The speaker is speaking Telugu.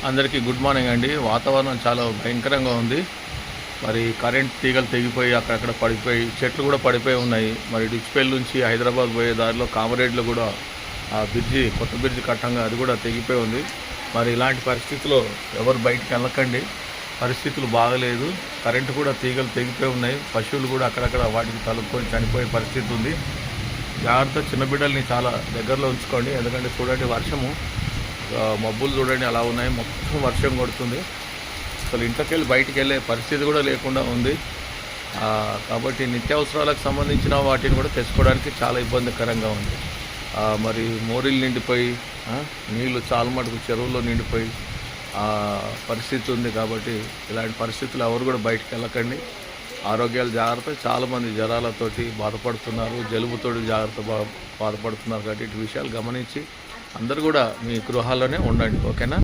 అందరికీ గుడ్ మార్నింగ్ అండి. వాతావరణం చాలా భయంకరంగా ఉంది. మరి కరెంట్ తీగలు తెగిపోయి అక్కడక్కడ పడిపోయి చెట్లు కూడా పడిపోయి ఉన్నాయి. మరి డిచ్పేల్ నుంచి హైదరాబాద్ పోయే దారిలో కామరేడ్లో కూడా ఆ బ్రిడ్జి, కొత్త బ్రిడ్జి కట్టంగా అది కూడా తెగిపోయి ఉంది. మరి ఇలాంటి పరిస్థితుల్లో ఎవరు బయటికి వెళ్ళకండి. పరిస్థితులు బాగలేదు. కరెంటు కూడా తీగలు తెగిపోయి ఉన్నాయి. పశువులు కూడా అక్కడక్కడ వాటికి తలుపుకొని చనిపోయే పరిస్థితి ఉంది. జాగ్రత్త, చిన్న బిడ్డల్ని చాలా దగ్గరలో ఉంచుకోండి. ఎందుకంటే చూడండి, వర్షము మబ్బులు చూడండి అలా ఉన్నాయి. మొత్తం వర్షం కొడుతుంది. అసలు ఇంట్లోకి వెళ్ళి బయటికి వెళ్ళే పరిస్థితి కూడా లేకుండా ఉంది. కాబట్టి నిత్యావసరాలకు సంబంధించిన వాటిని కూడా తెచ్చుకోవడానికి చాలా ఇబ్బందికరంగా ఉంది. మరి మోరీలు నిండిపోయి నీళ్లు చాలా మటుకు చెరువుల్లో నిండిపోయి పరిస్థితి ఉంది. కాబట్టి ఇలాంటి పరిస్థితులు ఎవరు కూడా బయటికి వెళ్ళకండి. ఆరోగ్యాలు జాగ్రత్త. చాలామంది జ్వరాలతోటి బాధపడుతున్నారు, జలుబుతోటి బాధపడుతున్నారు. కాబట్టి ఇటు విషయాలు గమనించి అందరూ కూడా మీ గృహాల్లోనే ఉండండి. ఓకేనా?